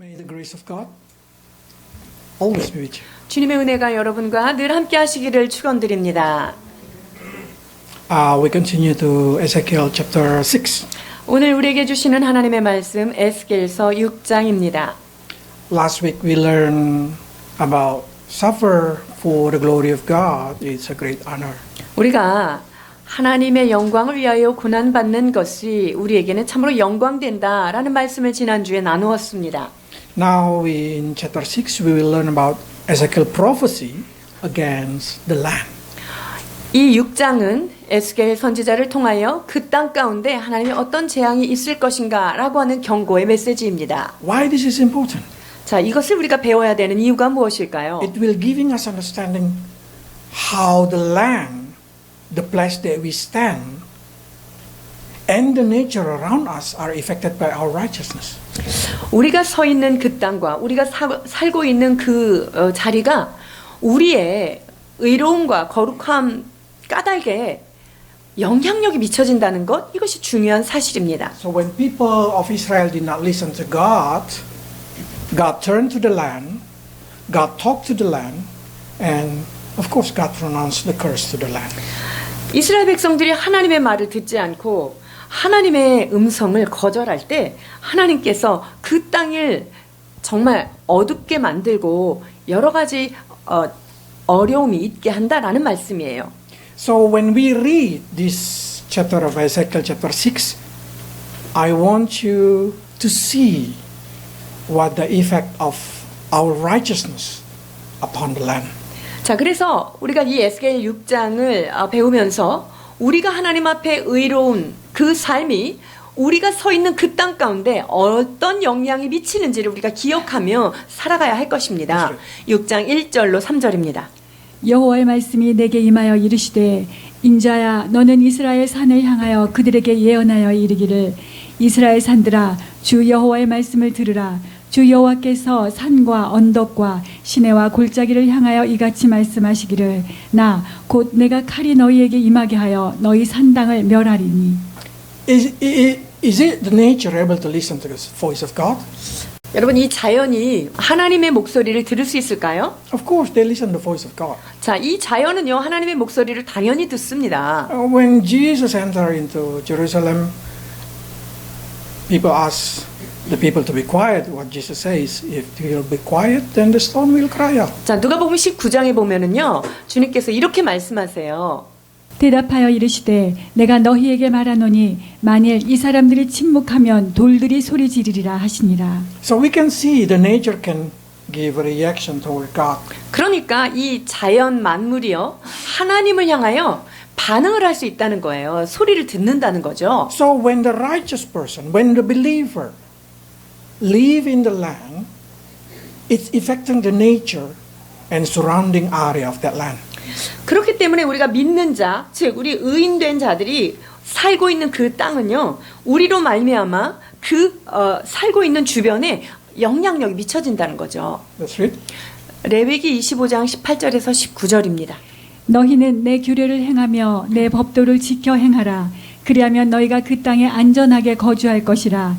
May the grace of God always be with you. 주님의 은혜가 여러분과 늘 함께 하시기를 축원드립니다. We continue to Ezekiel chapter 6. 오늘 우리에게 주시는 하나님의 말씀 에스겔서 6장입니다. Last week we learned about suffer for the glory of God. It's a great honor. 우리가 하나님의 영광을 위하여 고난받는 것이 우리에게는 참으로 영광된다라는 말씀을 지난주에 나누었습니다. Now in chapter 6 we will learn about Ezekiel prophecy against the land. 이 6장은 에스겔 선지자를 통하여 그 땅 가운데 하나님의 어떤 재앙이 있을 것인가 라고 하는 경고의 메시지입니다. Why this is important? 자, 이것을 우리가 배워야 되는 이유가 무엇일까요? It will giving us understanding how the land, the place that we stand, and the nature around us are affected by our righteousness. 우리가 서 있는 그 땅과 우리가 살고 있는 그 자리가 우리의 의로움과 거룩함, 까닭에 영향력이 미쳐진다는 것, 이것이 중요한 사실입니다. So when people of Israel did not listen to God, God turned to the land, God talked to the land, and of course God pronounced the curse to the land. 이스라엘 백성들이 하나님의 말을 듣지 않고 하나님의 음성을 거절할 때 하나님께서 그 땅을 정말 어둡게 만들고 여러 가지 어려움이 있게 한다라는 말씀이에요. So when we read this chapter of Ezekiel chapter 6, I want you to see what the effect of our righteousness upon the land. 자, 그래서 우리가 이 에스겔 6장을 배우면서 우리가 하나님 앞에 의로운 그 삶이 우리가 서 있는 그 땅 가운데 어떤 영향이 미치는지를 우리가 기억하며 살아가야 할 것입니다. 6장 1절로 3절입니다. 여호와의 말씀이 내게 임하여 이르시되 인자야 너는 이스라엘 산을 향하여 그들에게 예언하여 이르기를 이스라엘 산들아 주 여호와의 말씀을 들으라 주 여호와께서 산과 언덕과 시내와 골짜기를 향하여 이같이 말씀하시기를 나 곧 내가 칼이 너희에게 임하게 하여 너희 산당을 멸하리니. Is it the nature able to listen to the voice of God? 여러분, 이 자연이 하나님의 목소리를 들을 수 있을까요? Of course they listen to the voice of God. 자, 이 자연은요 하나님의 목소리를 당연히 듣습니다. When Jesus entered into Jerusalem, people ask the people to be quiet. What Jesus says, if you will be quiet, then the stone will cry out. 자, 누가복음 19장에 보면은요 주님께서 이렇게 말씀하세요. 대답하여 이르시되 내가 너희에게 말하노니 만일 이 사람들이 침묵하면 돌들이 소리 지르리라 하시니라. So we can see the nature can give a reaction toward God. 그러니까 이 자연 만물이요 하나님을 향하여 반응을 할 수 있다는 거예요. 소리를 듣는다는 거죠. So when the righteous person, when the believer live in the land, it's affecting the nature and surrounding area of that land. 그렇기 때문에 우리가 믿는 자, 즉 우리 의인된 자들이 살고 있는 그 땅은요 우리로 말미암아 그 살고 있는 주변에 영향력이 미쳐진다는 거죠. That's right. 레위기 25장 18절에서 19절입니다. 너희는 내 규례를 행하며 내 법도를 지켜 행하라. 그리하면 너희가 그 땅에 안전하게 거주할 것이라.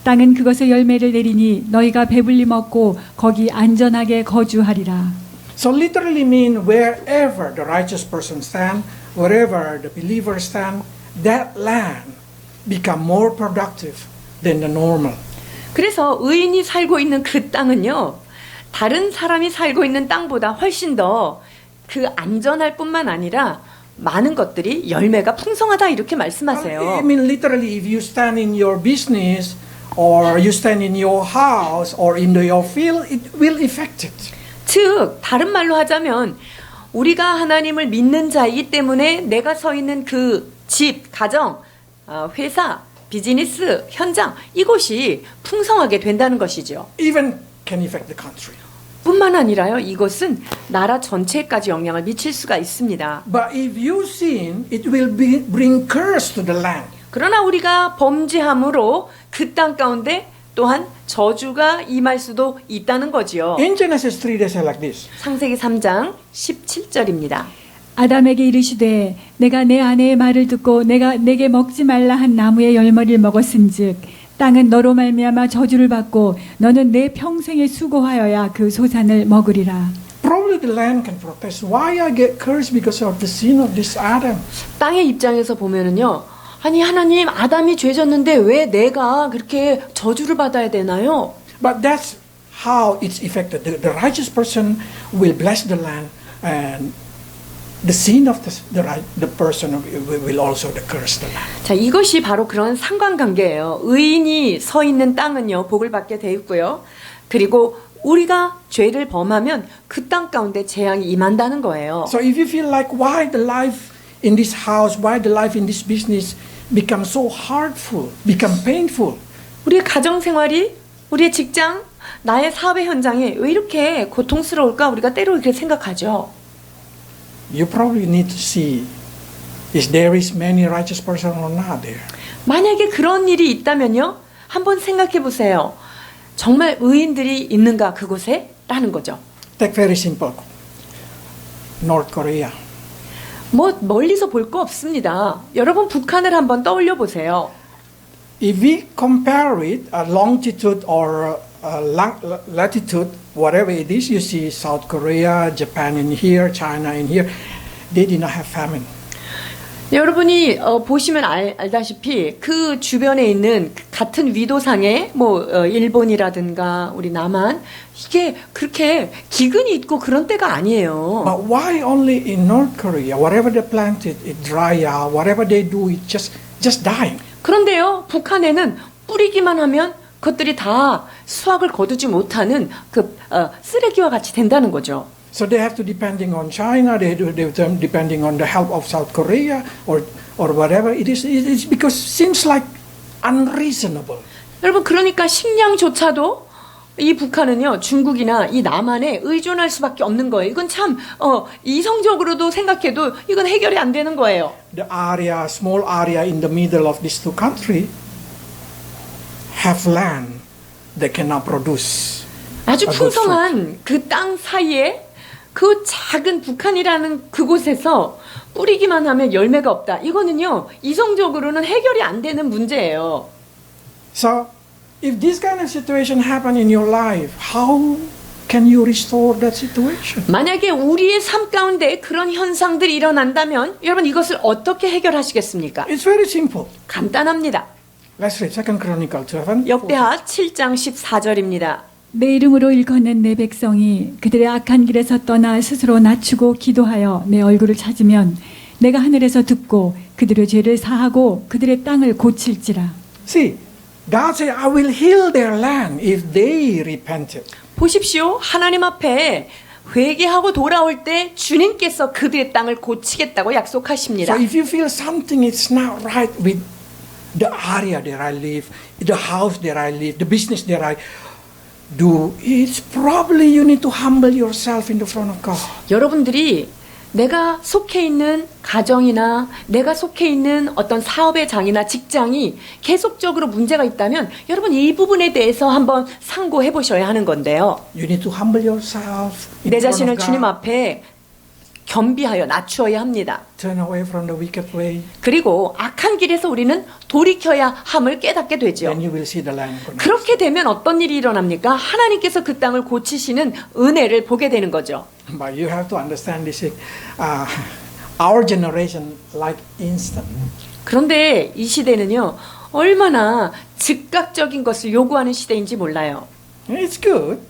땅은 그것의 열매를 내리니 너희가 배불리 먹고 거기 안전하게 거주하리라. So literally mean wherever the righteous person stand, wherever the believer stand, that land become more productive than the normal. 그래서 의인이 살고 있는 그 땅은요 다른 사람이 살고 있는 땅보다 훨씬 더 그 안전할 뿐만 아니라 많은 것들이 열매가 풍성하다 이렇게 말씀하세요. I mean literally if you stand in your business or you stand in your house or in your field, it will affect it. 즉 다른 말로 하자면 우리가 하나님을 믿는 자이기 때문에 내가 서 있는 그 집, 가정, 회사, 비즈니스, 현장 이곳이 풍성하게 된다는 것이죠. Even can affect the country. 뿐만 아니라요 이것은 나라 전체까지 영향을 미칠 수가 있습니다. But if you sin, it will bring curse to the land. 그러나 우리가 범죄함으로 그 땅 가운데 또한 저주가 임할 수도 있다는 거지요. In Genesis 3 they say like this. 창세기 3장 17절입니다. 아담에게 이르시되 내가 내 아내의 말을 듣고 내가 내게 먹지 말라 한 나무의 열매를 먹었은즉 땅은 너로 말미암아 저주를 받고 너는 내 평생에 수고하여야 그 소산을 먹으리라. Probably the land can protest. Why I get cursed because of the sin of this Adam? 땅의 입장에서 보면은요. 아니 하나님 아담이 죄졌는데 왜 내가 그렇게 저주를 받아야 되나요? But that's how it's affected. The righteous person will bless the land, and the sin of the person will also curse the land. 자, 이것이 바로 그런 상관관계예요. 의인이 서 있는 땅은요, 복을 받게 돼 있고요. 그리고 우리가 죄를 범하면 그 땅 가운데 재앙이 임한다는 거예요. So if you feel like why the life in this house, why the life in this business become so hurtful, become painful, 우리의 가정 생활이, 우리의 직장, 나의 사업의 현장이 왜 이렇게 고통스러울까? 우리가 때로 이렇게 생각하죠. you probably need to see if there is many righteous person or not there. 만약에 그런 일이 있다면요, 한번 생각해 보세요. 정말 의인들이 있는가 그곳에? 라는 거죠. Take very simple. North Korea. 뭐 멀리서 볼 거 없습니다. 여러분 북한을 한번 떠올려 보세요. If we compare it, longitude or latitude, whatever it is, you see South Korea, Japan in here, China in here, they did not have famine. 여러분이 보시면 알다시피 그 주변에 있는 같은 위도상의 일본이라든가 우리 남한 이게 그렇게 기근이 있고 그런 때가 아니에요. But why only in North Korea? Whatever they planted, it dry out. Whatever they do, it just dying. 그런데요, 북한에는 뿌리기만 하면 그것들이 다 수확을 거두지 못하는 쓰레기와 같이 된다는 거죠. So they have to depending on China. They depending on the help of South Korea or whatever it is. It's because it seems like unreasonable. 여러분 그러니까 식량조차도 이 북한은요 중국이나 이 남한에 의존할 수밖에 없는 거예요. 이건 참 이성적으로도 생각해도 이건 해결이 안 되는 거예요. The area, small area in the middle of these two countries, have land that cannot produce. 아주 a good fruit. 풍성한 그 땅 사이에 그 작은 북한이라는 그곳에서 뿌리기만 하면 열매가 없다. 이거는요 이성적으로는 해결이 안 되는 문제예요. So, if this kind of situation happen in your life, how can you restore that situation? 만약에 우리의 삶 가운데 그런 현상들이 일어난다면 여러분 이것을 어떻게 해결하시겠습니까? It's very simple. 간단합니다. Let's read 2 Chronicle 7. 역대하 7장 14절입니다. 내 이름으로 일컫는 내 백성이 그들의 악한 길에서 떠나 스스로 낮추고 기도하여 내 얼굴을 찾으면 내가 하늘에서 듣고 그들의 죄를 사하고 그들의 땅을 고칠지라. See, God said, I will heal their land if they repented. 보십시오. 하나님 앞에 회개하고 돌아올 때 주님께서 그들의 땅을 고치겠다고 약속하십니다. So if you feel something is not right with the area that I live, the house that I live, the business that I do, it's probably you need to humble yourself in the front of God. 여러분들이 내가 속해 있는 가정이나 내가 속해 있는 어떤 사업의 장이나 직장이 계속적으로 문제가 있다면 여러분 이 부분에 대해서 한번 상고해 보셔야 하는 건데요. You need to humble yourself in 내 front 자신을 of 주님 God. 앞에 겸비하여 낮추어야 합니다. Turn away from the wicked way. 그리고 악한 길에서 우리는 돌이켜야 함을 깨닫게 되죠. Then you will see the land. 그렇게 되면 어떤 일이 일어납니까? 하나님께서 그 땅을 고치시는 은혜를 보게 되는 거죠. But you have to understand this. Our generation like instant. 그런데 이 시대는요, 얼마나 즉각적인 것을 요구하는 시대인지 몰라요. It's good.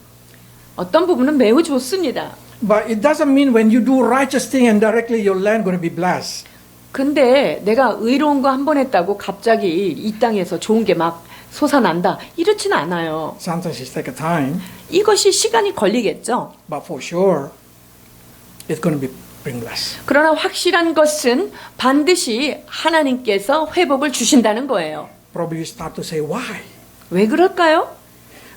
어떤 부분은 매우 좋습니다. But it doesn't mean when you do righteous thing and directly your land going to be blessed. 근데 내가 의로운 거 한 번 했다고 갑자기 이 땅에서 좋은 게 막 솟아난다. 이렇지는 않아요. Sometimes it takes time, 이것이 시간이 걸리겠죠. but for sure, it's going to be bring blessed. 그러나 확실한 것은 반드시 하나님께서 회복을 주신다는 거예요. Probably you start to say, why? 왜 그럴까요?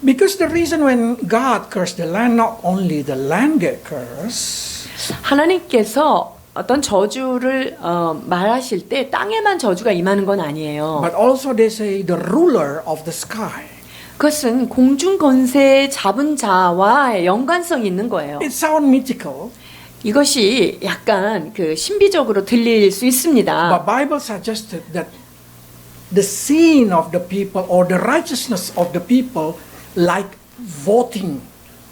Because the reason when God cursed the land, not only the land get cursed, 하나님께서 어떤 저주를 말하실 때 땅에만 저주가 임하는 건 아니에요. but also they say the ruler of the sky. 그것은 공중 권세 잡은 자와 연관성이 있는 거예요. It sounds mythical, 이것이 약간 그 신비적으로 들릴 수 있습니다. but Bible suggested that the sin of the people or the righteousness of the people like voting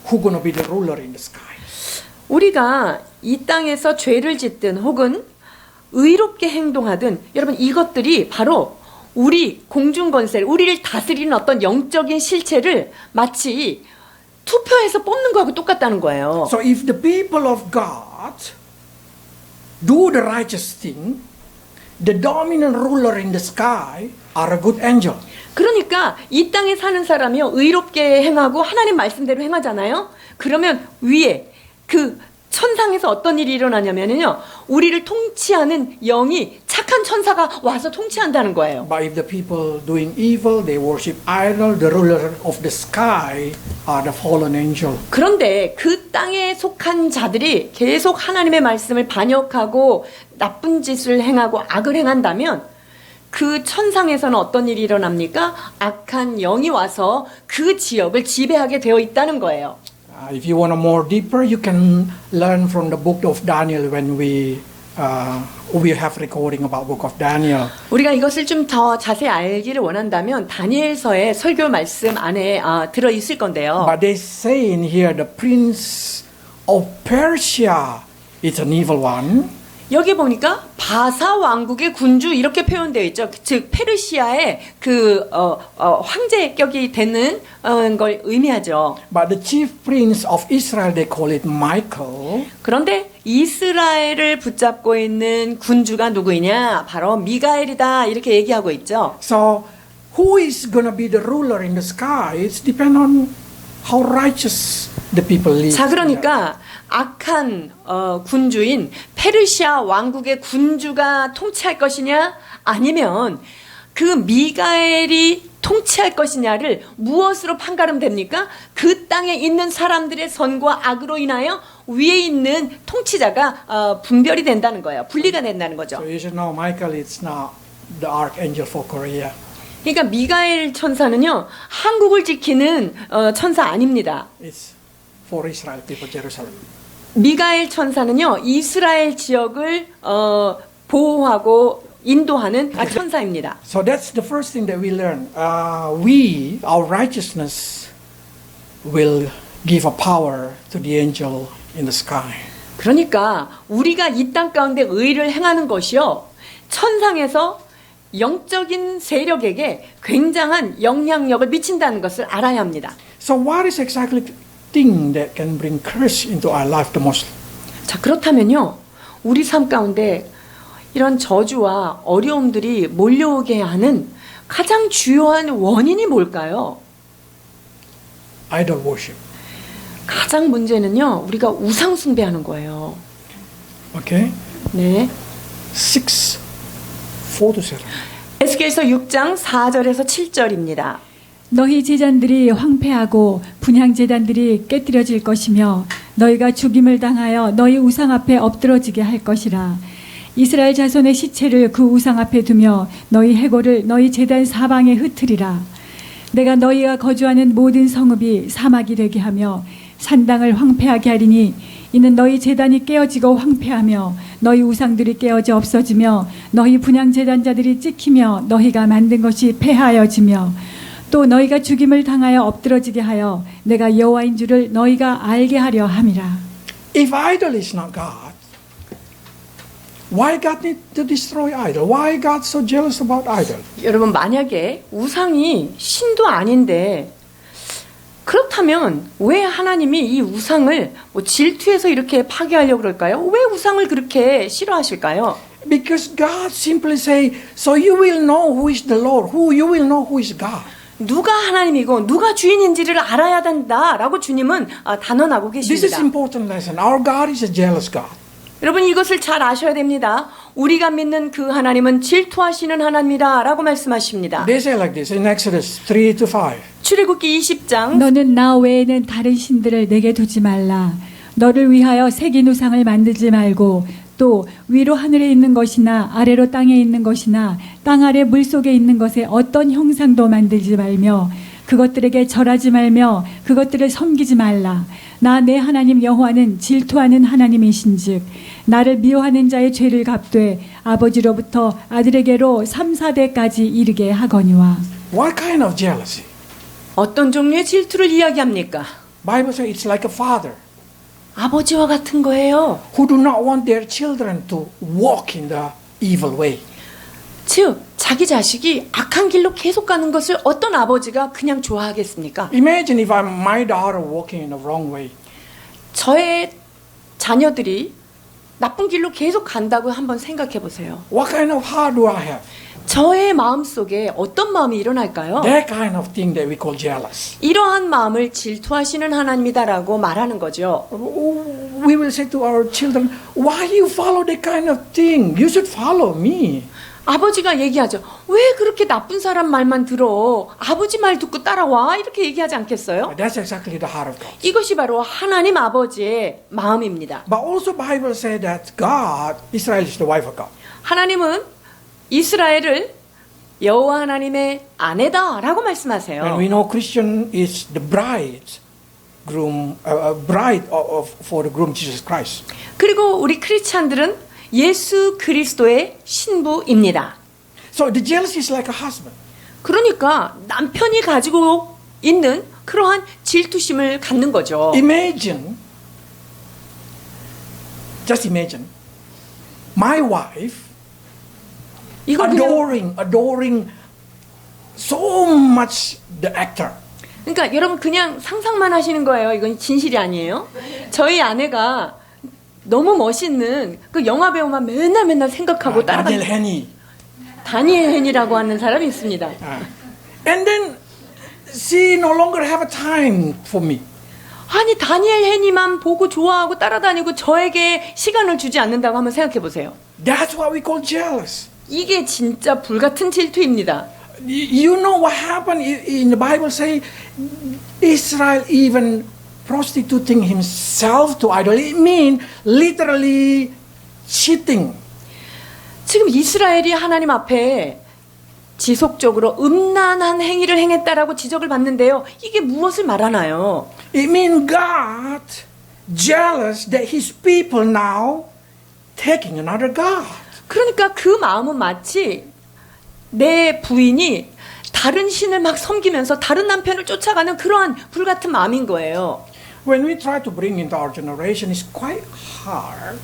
who's going to be the ruler in the sky. 우리가 이 땅에서 죄를 짓든 혹은 의롭게 행동하든 여러분 이것들이 바로 우리 공중권세, 우리를 다스리는 어떤 영적인 실체를 마치 투표해서 뽑는 거하고 똑같다는 거예요. So if the people of God do the righteous thing, the dominant ruler in the sky are a good angel. 그러니까 이 땅에 사는 사람이요 의롭게 행하고 하나님 말씀대로 행하잖아요. 그러면 위에 그 천상에서 어떤 일이 일어나냐면요, 우리를 통치하는 영이 착한 천사가 와서 통치한다는 거예요. But if the people doing evil, they worship idol, the ruler of the sky are the fallen angel. 그런데 그 땅에 속한 자들이 계속 하나님의 말씀을 반역하고 나쁜 짓을 행하고 악을 행한다면 그 천상에서는 어떤 일이 일어납니까? 악한 영이 와서 그 지역을 지배하게 되어 있다는 거예요. If you want to more deeper, you can learn from the book of Daniel when we have recording about book of Daniel. 우리가 이것을 좀 더 자세히 알기를 원한다면 다니엘서의 설교 말씀 안에 들어 있을 건데요. But they say in here the prince of Persia is an evil one. 여기 보니까 바사 왕국의 군주 이렇게 표현되어 있죠. 즉 페르시아의 그 황제격이 되는 걸 의미하죠. But the chief prince of Israel, they call it Michael. 그런데 이스라엘을 붙잡고 있는 군주가 누구이냐? 바로 미가엘이다 이렇게 얘기하고 있죠. So who is going to be the ruler in the sky? It depends on how righteous the people live. 자, 그러니까 악한 군주인 페르시아 왕국의 군주가 통치할 것이냐 아니면 그 미가엘이 통치할 것이냐를 무엇으로 판가름됩니까? 그 땅에 있는 사람들의 선과 악으로 인하여 위에 있는 통치자가 분별이 된다는 거예요. 분리가 된다는 거죠. So you should know Michael is not the archangel for Korea. 그러니까 미가엘 천사는요 한국을 지키는 천사 아닙니다. It's for Israel people, Jerusalem. 미가엘 천사는요 이스라엘 지역을 보호하고 인도하는 천사입니다. So that's the first thing that we learn. Our righteousness will give a power to the angel in the sky. 그러니까 우리가 이 땅 가운데 의를 행하는 것이요 천상에서 영적인 세력에게 굉장한 영향력을 미친다는 것을 알아야 합니다. So what is exactly the thing that can bring curse into our life the most? 자, 그렇다면요 우리 삶 가운데 이런 저주와 어려움들이 몰려오게 하는 가장 주요한 원인이 뭘까요? Idol worship. 가장 문제는요 우리가 우상 숭배하는 거예요. Okay? 네. 6:4-7. 에스겔서 6장 4절에서 7절입니다. 너희 제단들이 황폐하고 분향 제단들이 깨뜨려질 것이며 너희가 죽임을 당하여 너희 우상 앞에 엎드러지게 할 것이라. 이스라엘 자손의 시체를 그 우상 앞에 두며 너희 해골을 너희 제단 사방에 흩으리라. 내가 너희가 거주하는 모든 성읍이 사막이 되게 하며 산당을 황폐하게 하리니 이는 너희 제단이 깨어지고 황폐하며 너희 우상들이 깨어져 없어지며 너희 분향 제단자들이 찍히며 너희가 만든 것이 폐하여지며 또 너희가 죽임을 당하여 엎드러지게 하여 내가 여호와인 줄을 너희가 알게 하려 함이라. If idol is not God, why God need to destroy idol? Why God so jealous about idol? 여러분 만약에 우상이 신도 아닌데 그렇다면 왜 하나님이 이 우상을 질투해서 이렇게 파괴하려고 그럴까요? 왜 우상을 그렇게 싫어하실까요? Because God simply say, so you will know who is the Lord, you will know who is God. 누가 하나님이고 누가 주인인지를 알아야 된다라고 주님은 단언하고 This is 계십니다. important lesson. Our God is a jealous God. 여러분 이것을 잘 아셔야 됩니다. 우리가 믿는 그 하나님은 질투하시는 하나님이다 라고 말씀하십니다. They say like this in Exodus 3-5. 출애굽기 20장 너는 나 외에는 다른 신들을 내게 두지 말라. 너를 위하여 새긴 우상을 만들지 말고 또 위로 하늘에 있는 것이나 아래로 땅에 있는 것이나 땅 아래 물속에 있는 것에 어떤 형상도 만들지 말며 그것들에게 절하지 말며 그것들을 섬기지 말라. 나 내 하나님 여호와는 질투하는 하나님이신즉 나를 미워하는 자의 죄를 갚되 아버지로부터 아들에게로 3, 4대까지 이르게 하거니와. What kind of jealousy? 어떤 종류의 질투를 이야기합니까? Bible says it's like a father 아버지와 같은 거예요. who do not want their children to walk in the evil way. 즉, 자기 자식이 악한 길로 계속 가는 것을 어떤 아버지가 그냥 좋아하겠습니까? Imagine if I'm my daughter walking in the wrong way. 저의 자녀들이 나쁜 길로 계속 간다고 한번 생각해 보세요. What kind of heart do I have? 저의 마음 속에 어떤 마음이 일어날까요? That kind of thing that we call jealous. 이러한 마음을 질투하시는 하나님이다라고 말하는 거죠. We will say to our children, why you follow that kind of thing? You should follow me. 아버지가 얘기하죠. 왜 그렇게 나쁜 사람 말만 들어? 아버지 말 듣고 따라와? 이렇게 얘기하지 않겠어요? That's exactly the heart of God. 이것이 바로 하나님 아버지의 마음입니다. But also Bible says that God, Israel is the wife of God. 하나님은 이스라엘을 여호와 하나님의 아내다라고 말씀하세요. And we know Christian is the bride, bride for the groom Jesus Christ. 그리고 우리 크리스찬들은 예수 그리스도의 신부입니다. So the jealousy is like a husband. 그러니까 남편이 가지고 있는 그러한 질투심을 갖는 거죠. Imagine, just imagine, my wife 이건 그냥, adoring so much the actor. 그러니까 여러분 그냥 상상만 하시는 거예요. 이건 진실이 아니에요. 저희 아내가 너무 멋있는 그 영화 배우만 맨날 생각하고 Daniel 따라다니는 Henney. 다니엘 헨이라고 하는 사람이 있습니다. And then she no longer have a time for me. 아니 다니엘 헨이만 보고 좋아하고 따라다니고 저에게 시간을 주지 않는다고 한번 생각해 보세요. That's what we call jealous. 이게 진짜 불같은 질투입니다. You know what happened in the Bible say Israel even prostituting himself to idol. It means literally cheating. 지금 이스라엘이 하나님 앞에 지속적으로 음란한 행위를 행했다라고 지적을 받는데요. 이게 무엇을 말하나요? It means God jealous that his people now taking another God. 그러니까 그 마음은 마치 내 부인이 다른 신을 막 섬기면서 다른 남편을 쫓아가는 그러한 불같은 마음인 거예요. When we try to bring into our generation, it's quite hard.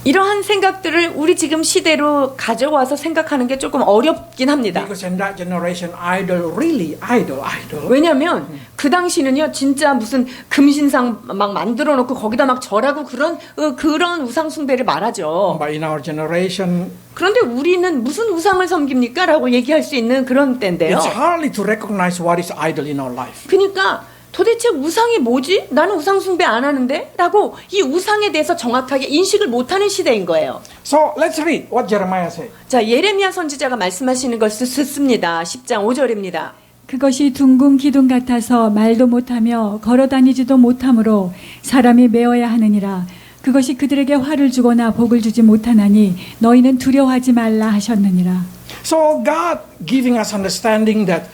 이러한 생각들을 우리 지금 시대로 가져와서 생각하는 게 조금 어렵긴 합니다. Because in that generation, idol, really idol. 왜냐하면 그 당시는요 진짜 무슨 금신상 막 만들어 놓고 거기다 막 절하고 그런 우상 숭배를 말하죠. But in our generation, 그런데 우리는 무슨 우상을 섬깁니까? 라고 얘기할 수 있는 그런 때인데요. it's hardly to recognize what is idol in our life. 그러니까 도대체 우상이 뭐지? 나는 우상 숭배 안 하는데? 라고 이 우상에 대해서 정확하게 인식을 못하는 시대인 거예요. So let's read what Jeremiah said. 자, 예레미야 선지자가 말씀하시는 것을 듣습니다. 10장 5절입니다. 그것이 둥근 기둥 같아서 말도 못하며 걸어다니지도 못하므로 사람이 메어야 하느니라. 그것이 그들에게 화를 주거나 복을 주지 못하나니 너희는 두려워하지 말라 하셨느니라. So God giving us understanding that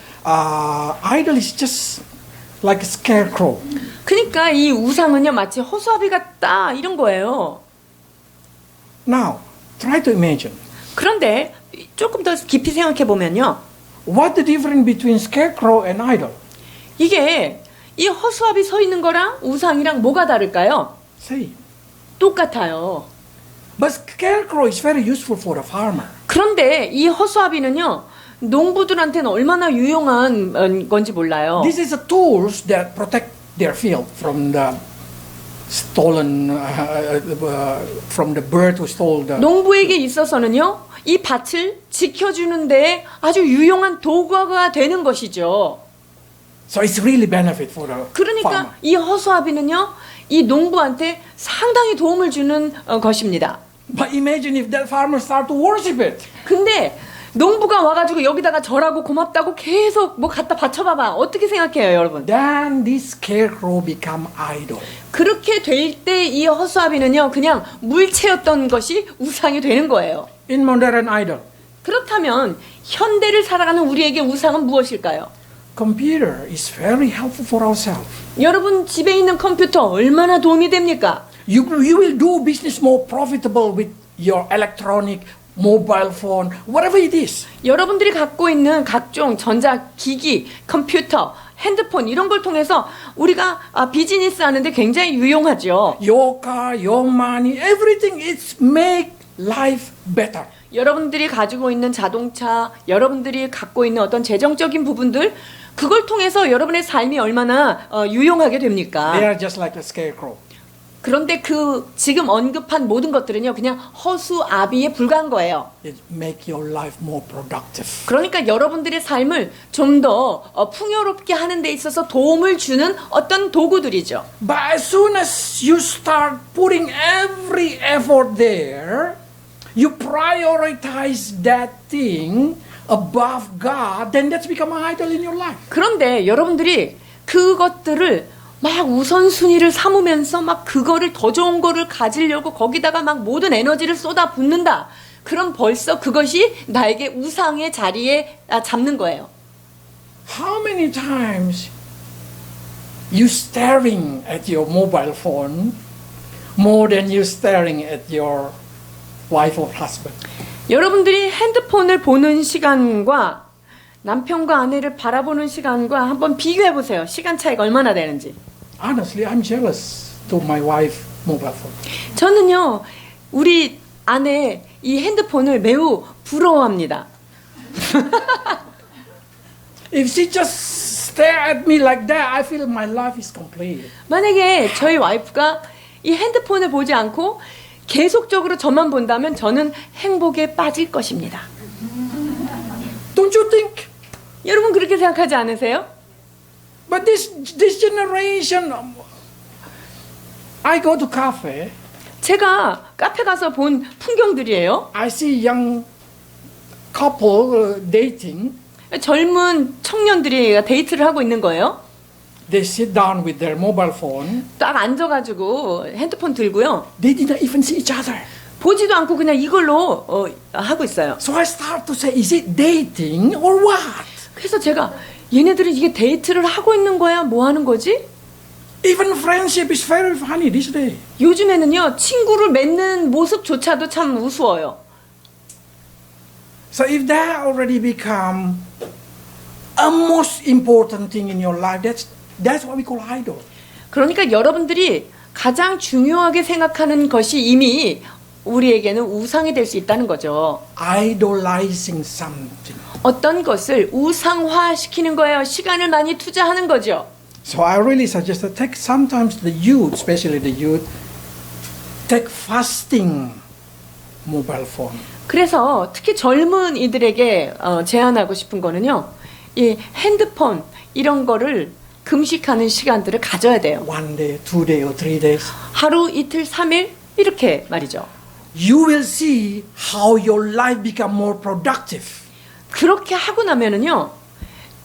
idol is just like a scarecrow. 그러니까 이 우상은요 마치 허수아비 같다 이런 거예요. Now, try to imagine. 그런데 조금 더 깊이 생각해 보면요. What the difference between scarecrow and idol? 이게 이 허수아비 서 있는 거랑 우상이랑 뭐가 다를까요? Say. 똑같아요. But scarecrow is very useful for a farmer. 그런데 이 허수아비는요. 농부들한테는 얼마나 유용한 건지 몰라요. This is the tools that protect their field from the stolen, from the bird who stole the. 농부에게 있어서는요, 이 밭을 지켜주는데 아주 유용한 도구가 되는 것이죠. So it's really benefit for the 그러니까 farmer. 이 허수아비는요, 이 농부한테 상당히 도움을 주는 것입니다. But imagine if that farmer start to worship it. 근데 농부가 와가지고 여기다가 절하고 고맙다고 계속 뭐 갖다 바쳐봐봐. 어떻게 생각해요, 여러분? Then this scarecrow become idol. 그렇게 될 때 이 허수아비는요, 그냥 물체였던 것이 우상이 되는 거예요. In modern idol, 그렇다면 현대를 살아가는 우리에게 우상은 무엇일까요? computer is very helpful for ourselves. 여러분 집에 있는 컴퓨터 얼마나 도움이 됩니까? You will do business more profitable with your electronic, mobile phone, whatever it is. 여러분들이 갖고 있는 각종 전자기기, 컴퓨터, 핸드폰 이런 걸 통해서 우리가 비즈니스 하는데 굉장히 유용하죠. Your car, your money, everything is make life better. 여러분들이 가지고 있는 자동차, 여러분들이 갖고 있는 어떤 재정적인 부분들 그걸 통해서 여러분의 삶이 얼마나 유용하게 됩니까? They are just like a scarecrow. 그런데 그 지금 언급한 모든 것들은요 그냥 허수아비에 불과한 거예요. It make your life more productive. 그러니까 여러분들의 삶을 좀 더 풍요롭게 하는 데 있어서 도움을 주는 어떤 도구들이죠. But as soon as you start putting every effort there, you prioritize that thing above God, then that's become an idol in your life. 그런데 여러분들이 그것들을 막 우선순위를 삼으면서 막 그거를 더 좋은 거를 가지려고 거기다가 막 모든 에너지를 쏟아 붓는다. 그럼 벌써 그것이 나에게 우상의 자리에 잡는 거예요. How many times you staring at your mobile phone more than you staring at your wife or husband? 여러분들이 핸드폰을 보는 시간과 남편과 아내를 바라보는 시간과 한번 비교해 보세요. 시간 차이가 얼마나 되는지. Honestly, I'm jealous to my wife mobile phone. 저는요, 우리 아내 이 핸드폰을 매우 부러워합니다. If she just stare at me like that, I feel my life is complete. 만약에 저희 와이프가 이 핸드폰을 보지 않고 계속적으로 저만 본다면 저는 행복에 빠질 것입니다. Don't you think? 여러분 그렇게 생각하지 않으세요? But this generation, I go to cafe, 제가 카페 가서 본 풍경들이에요. I see young couple dating. 젊은 청년들이 데이트를 하고 있는 거예요. They sit down with their mobile phone. 딱 앉아가지고 핸드폰 들고요. They did not even see each other. 보지도 않고 그냥 이걸로 하고 있어요. So I start to say, is it dating or what? 그래서 제가 얘네들은 이게 데이트를 하고 있는 거야? 뭐 하는 거지? Even friendship is very funny this day. 요즘에는요 친구를 맺는 모습조차도 참 우스워요. So if that already become a most important thing in your life, that's what we call idol. 그러니까 여러분들이 가장 중요하게 생각하는 것이 이미 우리에게는 우상이 될 수 있다는 거죠. Idolizing something. 어떤 것을 우상화시키는 거예요. 시간을 많이 투자하는 거죠. So I really suggest that sometimes the youth, especially the youth, take fasting mobile phone. 그래서 특히 젊은 이들에게 제안하고 싶은 거는요. 이 핸드폰 이런 거를 금식하는 시간들을 가져야 돼요. One day, 2 days, or 3 days. 하루, 이틀, 3일 이렇게 말이죠. You will see how your life become more productive. 그렇게 하고 나면은요.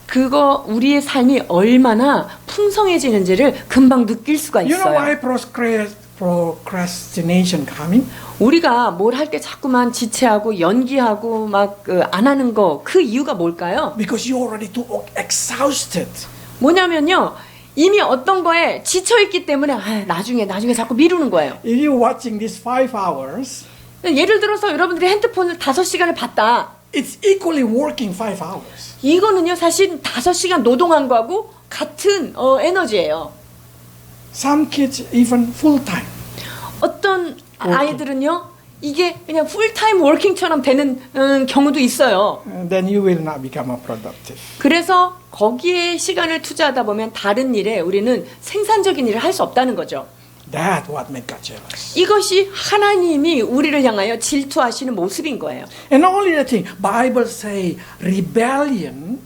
그거 우리의 삶이 얼마나 풍성해지는지를 금방 느낄 수가 You know why 있어요. procrastination coming? 우리가 뭘 할 때 자꾸만 지체하고 연기하고 막 안 하는 거 그 이유가 뭘까요? Because you're already too exhausted. 뭐냐면요. 이미 어떤 거에 지쳐있기 때문에 나중에 자꾸 미루는 거예요. If you're watching this 5 hours, 예를 들어서 여러분들이 핸드폰을 5시간을 봤다. it's equally working 5 hours. 이거는요 사실 5시간 노동한 거하고 같은 에너지예요. Some kids even full time. 어떤 아이들은요 이게 그냥 풀타임 워킹처럼 되는 경우도 있어요. Then you will not become a productive. 그래서 거기에 시간을 투자하다 보면 다른 일에 우리는 생산적인 일을 할 수 없다는 거죠. That's what makes God jealous. 이것이 하나님이 우리를 향하여 질투하시는 모습인 거예요. And not only that thing, Bible say rebellion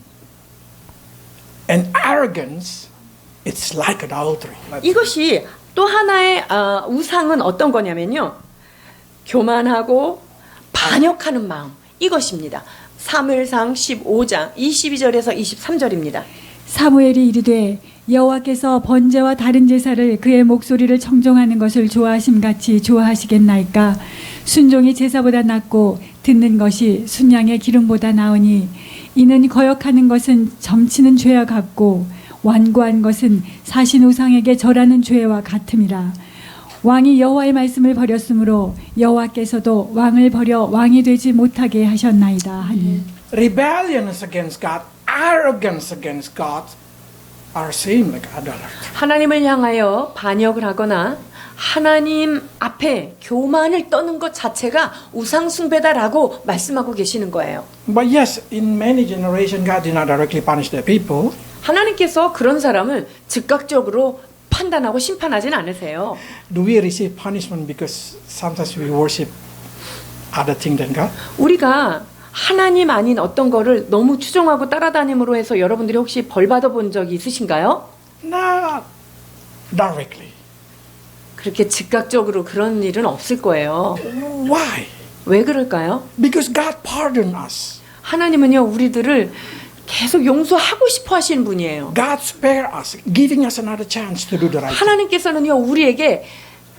and arrogance, it's like adultery. 이것이 또 하나의 우상은 어떤 거냐면요. 교만하고 반역하는 마음 이것입니다. 사무엘상 15장 22절에서 23절입니다. 사무엘이 이르되 여호와께서 번제와 다른 제사를 그의 목소리를 청종하는 것을 좋아하심같이 좋아하시겠나이까. 순종이 제사보다 낫고 듣는 것이 순양의 기름보다 나으니 이는 거역하는 것은 점치는 죄와 같고 완고한 것은 사신 우상에게 절하는 죄와 같음이라. 왕이 여호와의 말씀을 버렸으므로 여호와께서도 왕을 버려 왕이 되지 못하게 하셨나이다 하니 Rebellions against God, arrogance against God are same like idolatry. 하나님을 향하여 반역을 하거나 하나님 앞에 교만을 떠는 것 자체가 우상숭배다라고 말씀하고 계시는 거예요. But yes, in many generations, God did not directly punish their people. 하나님께서 그런 사람을 즉각적으로 판단하고 심판하진 않으세요. Do we receive punishment because sometimes we worship other things than God? 우리가 하나님 아닌 어떤 거를 너무 추종하고 따라다님으로 해서 여러분들이 혹시 벌 받아본 적이 있으신가요? Not directly. 그렇게 즉각적으로 그런 일은 없을 거예요. Why? 왜 그럴까요? Because God pardoned us. 하나님은요, 우리들을 계속 용서하고 싶어 하시는 분이에요. God spared us, giving us another chance to do the right thing. 하나님께서는요, 우리에게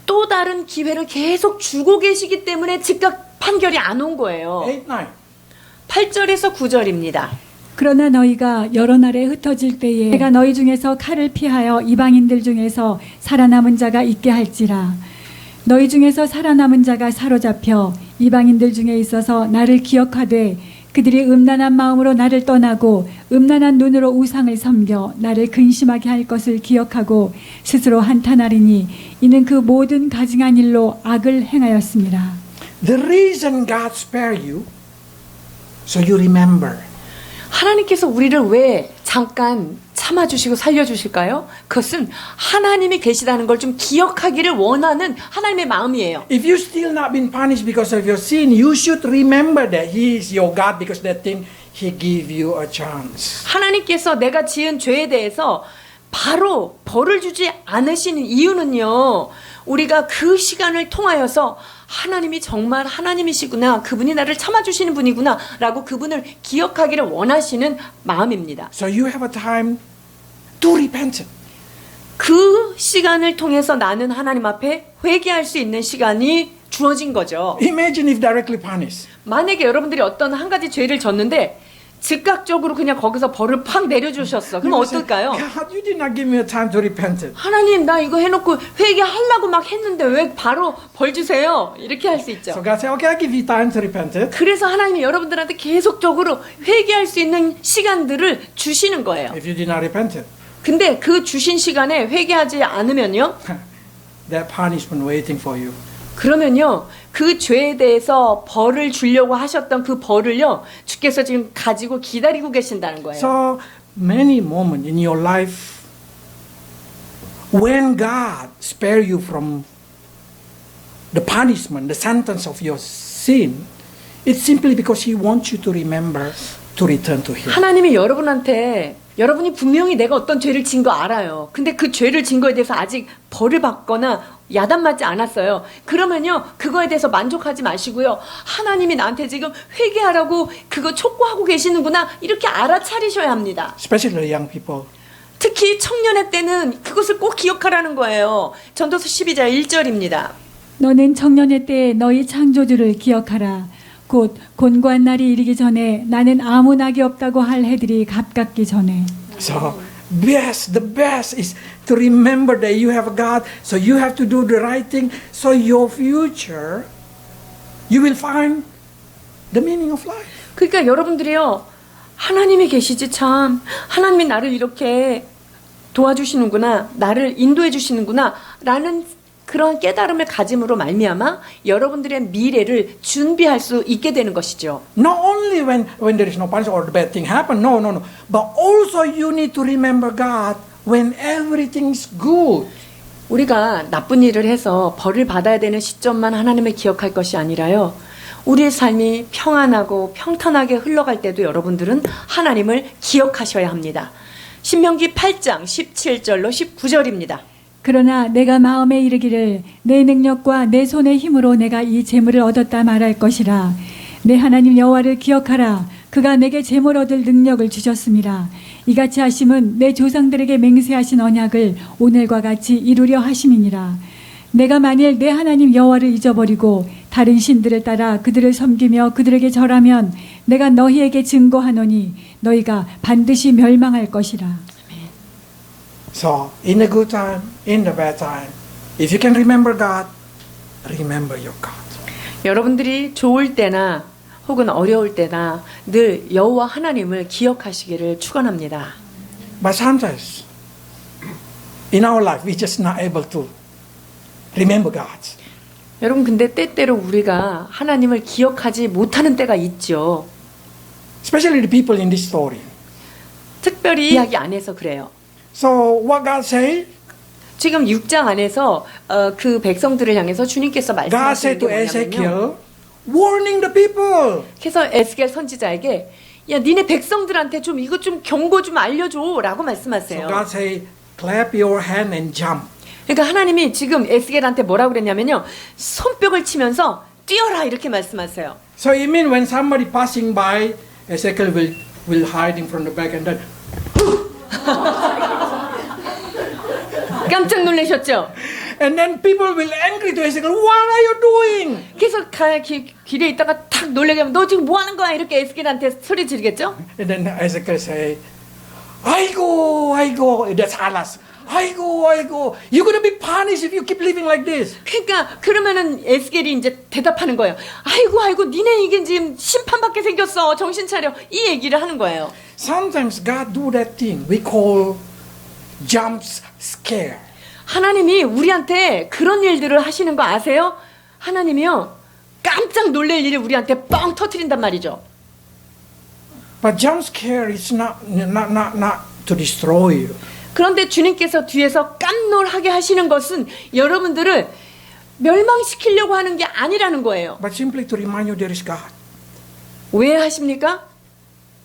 또 다른 기회를 계속 주고 계시기 때문에 즉각 판결이 안 온 거예요. 8, 9. 8절에서 9절입니다. 그러나 너희가 여러 날에 흩어질 때에 내가 너희 중에서 칼을 피하여 이방인들 중에서 살아남은 자가 있게 할지라 너희 중에서 살아남은 자가 사로잡혀 이방인들 중에 있어서 나를 기억하되 그들이 음란한 마음으로 나를 떠나고 음란한 눈으로 우상을 섬겨 나를 근심하게 할 것을 기억하고 스스로 한탄하리니 이는 그 모든 가증한 일로 악을 행하였습니다. The reason God spared you, so you remember. 하나님께서 우리를 왜 잠깐 참아주시고 살려주실까요? 그것은 하나님이 계시다는 걸 좀 기억하기를 원하는 하나님의 마음이에요. If you still not been punished because of your sin, you should remember that He is your God because that thing He give you a chance. 하나님께서 내가 지은 죄에 대해서 바로 벌을 주지 않으시는 이유는요. 우리가 그 시간을 통하여서 하나님이 정말 하나님이시구나. 그분이 나를 참아주시는 분이구나. 라고 그분을 기억하기를 원하시는 마음입니다. So you have a time to repent. 그 시간을 통해서 나는 하나님 앞에 회개할 수 있는 시간이 주어진 거죠. Imagine if directly punished. 만약에 여러분들이 어떤 한 가지 죄를 졌는데 즉각적으로 그냥 거기서 벌을 팍 내려주셨어. 그럼 You say, 어떨까요? God, you did not give me a time to repent. 하나님 나 이거 해놓고 회개하려고 막 했는데 왜 바로 벌 주세요? 이렇게 할 수 있죠. So God said, okay, I give you time to repent. 그래서 하나님이 여러분들한테 계속적으로 회개할 수 있는 시간들을 주시는 거예요. If you did not repent, 근데 그 주신 시간에 회개하지 않으면요. that punishment waiting for you. 그러면요. 그 죄에 대해서 벌을 주려고 하셨던 그 벌을요. 주께서 지금 가지고 기다리고 계신다는 거예요. So many moments in your life when God spare you from the punishment, the sentence of your sin, it's simply because He wants you to remember to return to Him. 하나님이 여러분한테 여러분이 분명히 내가 어떤 죄를 진 거 알아요. 근데 그 죄를 진 거에 대해서 아직 벌을 받거나 야단맞지 않았어요. 그러면요. 그거에 대해서 만족하지 마시고요. 하나님이 나한테 지금 회개하라고 그거 촉구하고 계시는구나. 이렇게 알아차리셔야 합니다. Especially young people. 특히 청년의 때는 그것을 꼭 기억하라는 거예요. 전도서 12장 1절입니다. 너는 청년의 때에 너희 창조주를 기억하라. 곧 곤고한 날이 이르기 전에 나는 아무 낙이 없다고 할 해들이 가깝기 전에. So the best is to remember that you have a God. So you have to do the right thing. So your future, you will find the meaning of life. 그러니까 여러분들이요. 하나님이 계시지 참. 하나님이 나를 이렇게 도와주시는구나. 나를 인도해 주시는구나. 라는 그런 깨달음을 가짐으로 말미암아 여러분들의 미래를 준비할 수 있게 되는 것이죠. Not only when there is no punishment or the bad thing happen, no. But also you need to remember God when everything's good. 우리가 나쁜 일을 해서 벌을 받아야 되는 시점만 하나님을 기억할 것이 아니라요. 우리의 삶이 평안하고 평탄하게 흘러갈 때도 여러분들은 하나님을 기억하셔야 합니다. 신명기 8장 17절로 19절입니다. 그러나 내가 마음에 이르기를 내 능력과 내 손의 힘으로 내가 이 재물을 얻었다 말할 것이라. 내 하나님 여호와를 기억하라. 그가 내게 재물 얻을 능력을 주셨습니다. 이같이 하심은 내 조상들에게 맹세하신 언약을 오늘과 같이 이루려 하심이니라. 내가 만일 내 하나님 여호와를 잊어버리고 다른 신들을 따라 그들을 섬기며 그들에게 절하면 내가 너희에게 증거하노니 너희가 반드시 멸망할 것이라. So in the good time, in the bad time, If you can remember God, remember your God. 여러분들이 좋을 때나 혹은 어려울 때나 늘 여호와 하나님을 기억하시기를 축원합니다. But sometimes in our life we just not able to remember God. 여러분 근데 때때로 우리가 하나님을 기억하지 못하는 때가 있죠. Especially the people in this story. 특별히 이야기 안에서 그래요. So what God say? 지금 6장 안에서 그 백성들을 향해서 주님께서 God 말씀하시는 said 게 to Ezekiel, 뭐냐면요. warning the people. 그래서 에스겔 선지자에게 야 니네 백성들한테 좀 이거 좀 경고 좀 알려줘라고 So 말씀하세요. God say, clap your hand and jump. 그러니까 하나님이 지금 에스겔한테 뭐라고 그랬냐면요. 손뼉을 치면서 뛰어라 이렇게 말씀하세요. So it means when somebody passing by, Ezekiel will hiding from the back and then 깜짝 놀라셨죠? and then people will angry to Ezekiel. What are you doing? 그래서 길에 있다가 탁 놀래게 하면 너 지금 뭐 하는 거야? 이렇게 에스겔한테 소리 지르겠죠? And then Ezekiel say, "Aigo, aigo." That's alas. "Aigo, aigo. You're gonna be punished if you keep living like this." 그러니까 그러면은 에스겔이 이제 대답하는 거예요. 아이고 니네 이게 지금 심판받게 생겼어. 정신 차려. 이 얘기를 하는 거예요. Sometimes God do that thing we call jump scare. 하나님이 우리한테 그런 일들을 하시는 거 아세요? 하나님이요. 깜짝 놀랄 일을 우리한테 뻥 터뜨린단 말이죠. But jump scare is not to destroy you. 그런데 주님께서 뒤에서 깜놀하게 하시는 것은 여러분들을 멸망시키려고 하는 게 아니라는 거예요. But simply to remind you there is God. 왜 하십니까?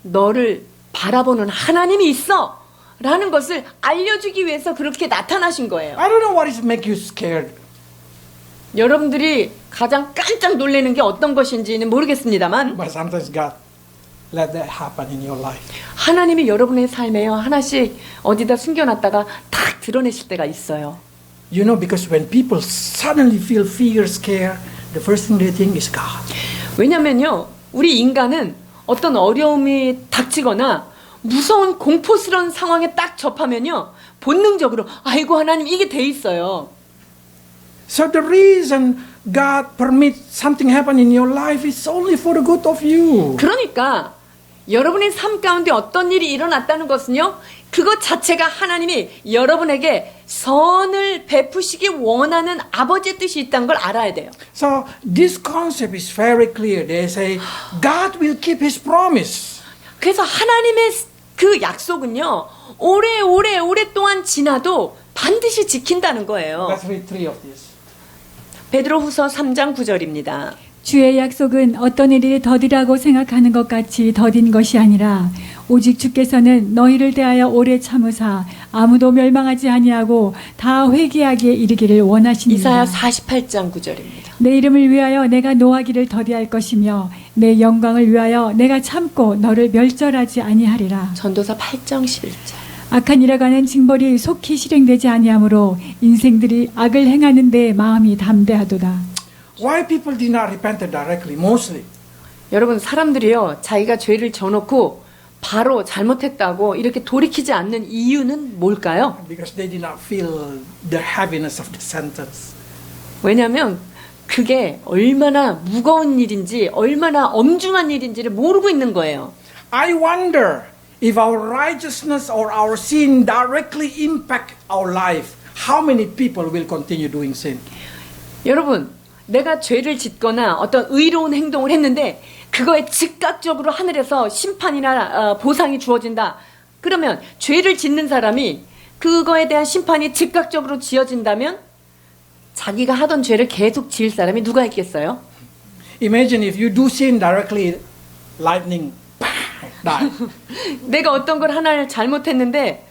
너를 바라보는 하나님이 있어 라는 것을 알려주기 위해서 그렇게 나타나신 거예요. I don't know what is make you scared. 여러분들이 가장 깜짝 놀라는 게 어떤 것인지는 모르겠습니다만 But sometimes God let that happen in your life. 하나님이 여러분의 삶에요 하나씩 어디다 숨겨놨다가 탁 드러내실 때가 있어요. You know, because when people suddenly feel fear, scare, the first thing they think is God. 왜냐면요 우리 인간은 어떤 어려움이 닥치거나 무서운 공포스러운 상황에 딱 접하면요 본능적으로 아이고 하나님 이게 돼 있어요. So the reason God permits something happen in your life is only for the good of you. 그러니까 여러분의 삶 가운데 어떤 일이 일어났다는 것은요 그것 자체가 하나님이 여러분에게 선을 베푸시기 원하는 아버지의 뜻이 있다는 걸 알아야 돼요. So this concept is very clear. They say God will keep His promise. 그래서 하나님의 그 약속은요 오랫동안 지나도 반드시 지킨다는 거예요. Let's read three of this. 베드로후서 3장 9절입니다. 주의 약속은 어떤 일이 더디라고 생각하는 것 같이 더딘 것이 아니라 오직 주께서는 너희를 대하여 오래 참으사 아무도 멸망하지 아니하고 다 회개하기에 이르기를 원하시니라. 이사야 48장 9절입니다. 내 이름을 위하여 내가 노하기를 더디할 것이며 내 영광을 위하여 내가 참고 너를 멸절하지 아니하리라. 전도서 8장 11절. 악한 일에 관한 징벌이 속히 실행되지 아니하므로 인생들이 악을 행하는 데 마음이 담대하도다. Why people did not repent directly, mostly? 여러분 사람들이요 자기가 죄를 져놓고 바로 잘못했다고 이렇게 돌이키지 않는 이유는 뭘까요? Because they did not feel the heaviness of the sentence. 왜냐하면 그게 얼마나 무거운 일인지 얼마나 엄중한 일인지를 모르고 있는 거예요. I wonder if our righteousness or our sin directly impact our life. How many people will continue doing sin? 여러분 내가 죄를 짓거나 어떤 의로운 행동을 했는데 그거에 즉각적으로 하늘에서 심판이나 보상이 주어진다. 그러면 죄를 짓는 사람이 그거에 대한 심판이 즉각적으로 지어진다면 자기가 하던 죄를 계속 지을 사람이 누가 있겠어요? Imagine if you do sin directly, lightning, bang, die. 내가 어떤 걸 하나를 잘못했는데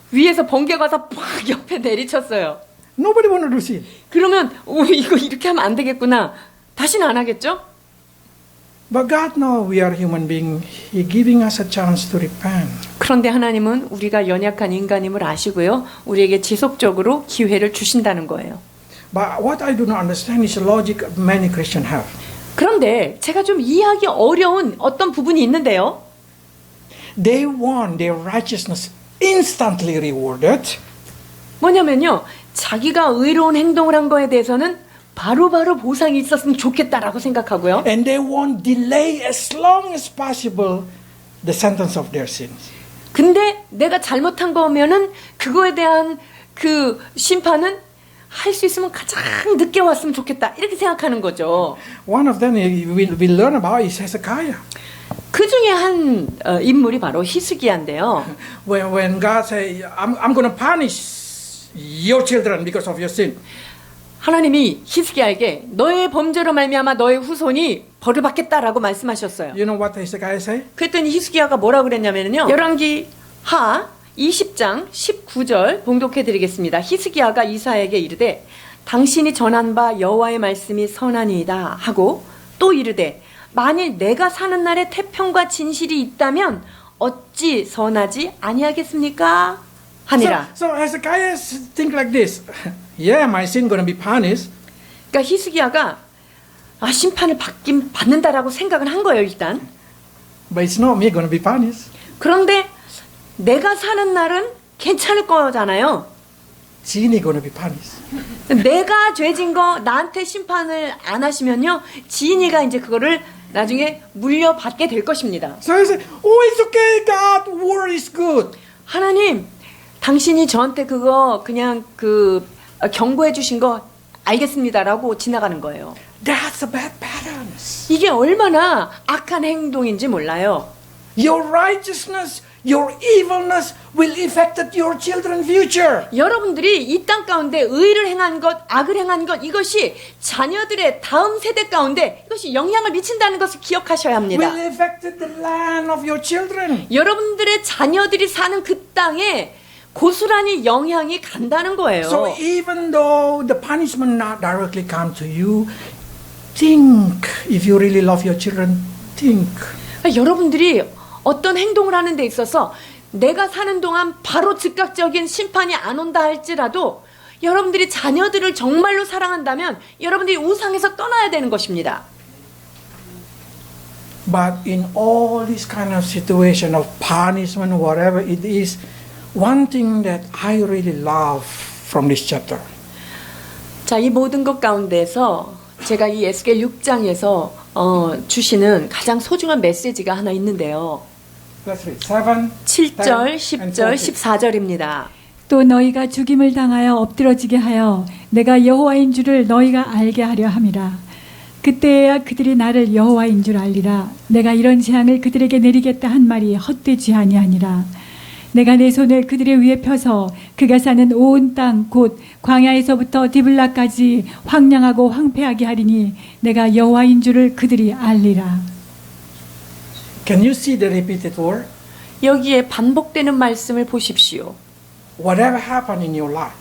위에서 번개가 와서 팍 옆에 내리쳤어요. Nobody want to do sin. 그러면 이거 이렇게 하면 안 되겠구나. 다시는 안 하겠죠? But God knows we are human beings. He giving us a chance to repent. 그런데 하나님은 우리가 연약한 인간임을 아시고요. 우리에게 지속적으로 기회를 주신다는 거예요. But what I do not understand is the logic many Christians have. 그런데 제가 좀 이해하기 어려운 어떤 부분이 있는데요. They want their righteousness instantly rewarded. 뭐냐면요. 자기가 의로운 행동을 한 거에 대해서는 바로바로 보상이 있었으면 좋겠다라고 생각하고요. And they won't delay as long as possible the sentence of their sins. 근데 내가 잘못한 거면은 그거에 대한 그 심판은 할 수 있으면 가장 늦게 왔으면 좋겠다. 이렇게 생각하는 거죠. One of them we learn about is Hezekiah. 그 중에 한 인물이 바로 히스기야인데요. When God say, I'm going to punish your children because of your sin. 하나님이 히스기야에게 너의 범죄로 말미암아 너의 후손이 벌을 받겠다라고 말씀하셨어요. You know what Hezekiah say? 그랬더니 히스기야가 뭐라고 그랬냐면요. 열왕기 하 20장 19절 봉독해 드리겠습니다. 히스기야가 이사야에게 이르되 당신이 전한 바 여호와의 말씀이 선하니이다 하고 또 이르되 만일 내가 사는 날에 태평과 진실이 있다면 어찌 선하지 아니하겠습니까? 하니라. So Hezekiah think like this. Yeah, my sin going to be punished. 그러니까 히스기야가 심판을 받는다라고 생각은 한 거예요, 일단. But it's not me going to be punished. 그런데 내가 사는 날은 괜찮을 거잖아요. 지인이 going to be punished. 내가 죄진 거 나한테 심판을 안 하시면요, 지인이가 이제 그거를 나중에 물려받게 될 것입니다. So he said, oh, it's okay, God, war is good. 하나님, 당신이 저한테 그거 그냥 경고해 주신 거 알겠습니다라고 지나가는 거예요. That's a bad pattern. 이게 얼마나 악한 행동인지 몰라요. Your righteousness, your evilness will affect your children's future. 여러분들이 이 땅 가운데 의를 행한 것, 악을 행한 것, 이것이 자녀들의 다음 세대 가운데 이것이 영향을 미친다는 것을 기억하셔야 합니다. Will affect the land of your children. 여러분들의 자녀들이 사는 그 땅에 고스란히 영향이 간다는 거예요. So even though the punishment not directly come to you, think if you really love your children, think. 여러분들이 어떤 행동을 하는 데 있어서 내가 사는 동안 바로 즉각적인 심판이 안 온다 할지라도 여러분들이 자녀들을 정말로 사랑한다면 여러분들이 우상에서 떠나야 되는 것입니다. But in all this kind of situation of punishment, whatever it is, one thing that I really love from this chapter. 자, 이 모든 것 가운데서 제가 이 에스겔 6장에서 주시는 가장 소중한 메시지가 하나 있는데요. Let's read 7, 7절, 10, 10절, and 14절입니다. 또 너희가 죽임을 당하여 엎드러지게 하여 내가 여호와인 줄을 너희가 알게 하려 함이라. 그때야 그들이 나를 여호와인 줄 알리라. 내가 이런 재앙을 그들에게 내리겠다 한 말이 헛되지 아니하니라. 내가 내 손을 그들의 위에 펴서 그가 사는 온 땅 곧 광야에서부터 디블라까지 황량하고 황폐하게 하리니 내가 여호와인 줄을 그들이 알리라. Can you see the repeated word? 여기에 반복되는 말씀을 보십시오. Whatever happened in your life,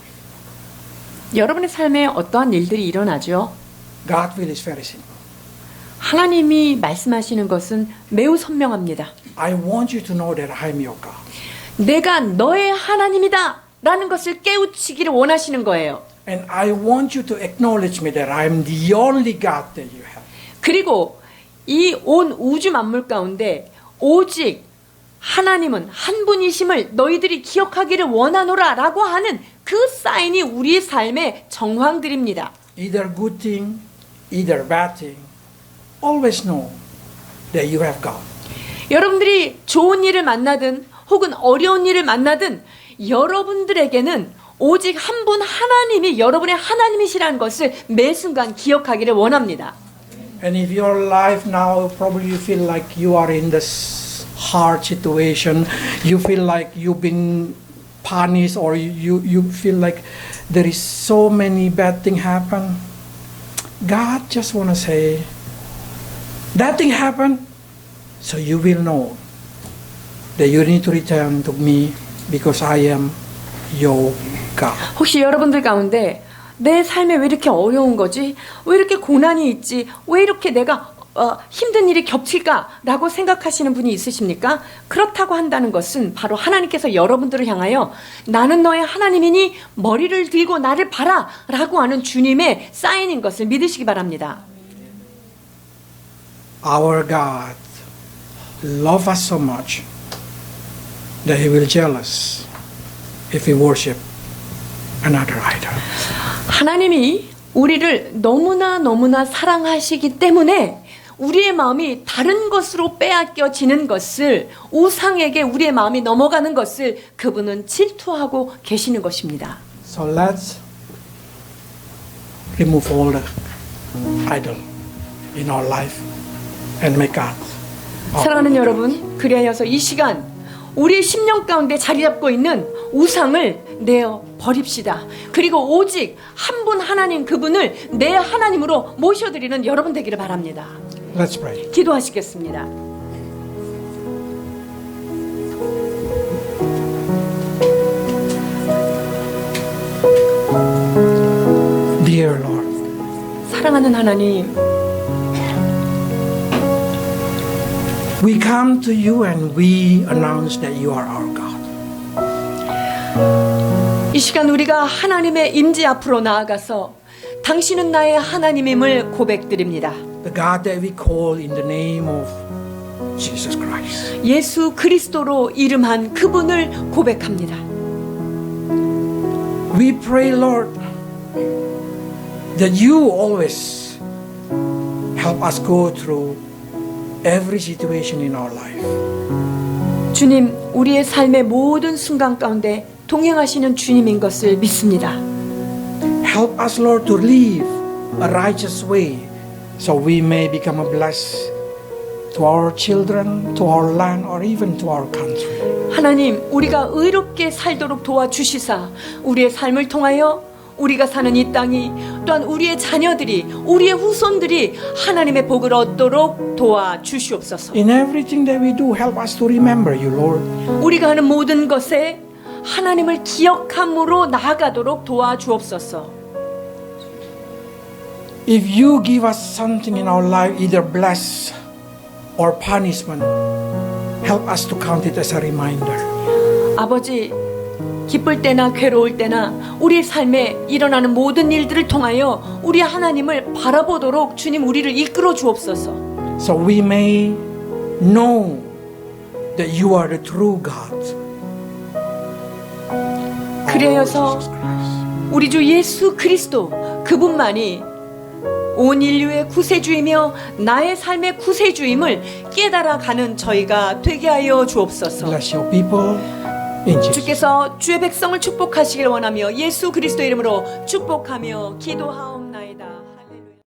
여러분의 삶에 어떠한 일들이 일어나죠? God's will is very simple. 하나님이 말씀하시는 것은 매우 선명합니다. I want you to know that I am your God. 내가 너의 하나님이다 라는 것을 깨우치기를 원하시는 거예요. And I want you to acknowledge me that I am the only God that you have. 그리고 이 온 우주 만물 가운데 오직 하나님은 한 분이심을 너희들이 기억하기를 원하노라 라고 하는 그 사인이 우리의 삶의 정황들입니다. Either good thing, either bad thing, always know that you have God. 여러분들이 좋은 일을 만나든 혹은 어려운 일을 만나든 여러분들에게는 오직 한 분 하나님이 여러분의 하나님이시라는 것을 매 순간 기억하기를 원합니다. And if your life now probably you feel like you are in this hard situation, you feel like you've been punished or you feel like there is so many bad things happen. God just want to say, that thing happened, so you will know that you need to return to me because I am your God. 혹시 여러분들 가운데 내 삶에 왜 이렇게 어려운 거지? 왜 이렇게 고난이 있지? 왜 이렇게 내가 힘든 일이 겹칠까라고 생각하시는 분이 있으십니까? 그렇다고 한다는 것은 바로 하나님께서 여러분들을 향하여 나는 너의 하나님이니 머리를 들고 나를 봐라 라고 하는 주님의 사인인 것을 믿으시기 바랍니다. Our God loves us so much that He will jealous if we worship another idol. 하나님이 우리를 너무나 사랑하시기 때문에 우리의 마음이 다른 것으로 빼앗겨지는 것을, 우상에게 우리의 마음이 넘어가는 것을 그분은 질투하고 계시는 것입니다. So let's remove all the idol in our life and make God. 사랑하는 여러분, 그리하여서 이 시간 우리의 심령 가운데 자리 잡고 있는 우상을 내어 버립시다. 그리고 오직 한 분 하나님, 그분을 내 하나님으로 모셔드리는 여러분 되기를 바랍니다. Let's pray. 기도하시겠습니다. Dear Lord, 사랑하는 하나님, we come to you and we announce that you are our God. 이 시간 우리가 하나님의 임재 앞으로 나아가서 당신은 나의 하나님임을 고백드립니다. The God that we call in the name of Jesus Christ. 예수 그리스도로 이름한 그분을 고백합니다. We pray, Lord, that you always help us go through every situation in our life. 주님, 우리의 삶의 모든 순간 가운데 동행하시는 주님인 것을 믿습니다. Help us, Lord, to live a righteous way so we may become a blessing to our children, to our land, or even to our country. 하나님, 우리가 의롭게 살도록 도와주시사 우리의 삶을 통하여 우리가 사는 이 땅이, 또한 우리의 자녀들이, 우리의 후손들이 하나님의 복을 얻도록 도와주시옵소서. In everything that we do, help us to remember you, Lord. 우리가 하는 모든 것에 하나님을 기억함으로 나아가도록 도와주옵소서. If you give us something in our life, either bless or punishment, help us to count it as a reminder. 아버지, 기쁠 때나 괴로울 때나 우리의 삶에 일어나는 모든 일들을 통하여 우리 하나님을 바라보도록 주님 우리를 이끌어 주옵소서. So we may know that you are the true God. 그래서 우리 주 예수 그리스도 그분만이 온 인류의 구세주이며 나의 삶의 구세주임을 깨달아가는 저희가 되게 하여 주옵소서. Bless your people in Jesus. 주께서 주의 백성을 축복하시길 원하며 예수 그리스도 이름으로 축복하며 기도하옵소서.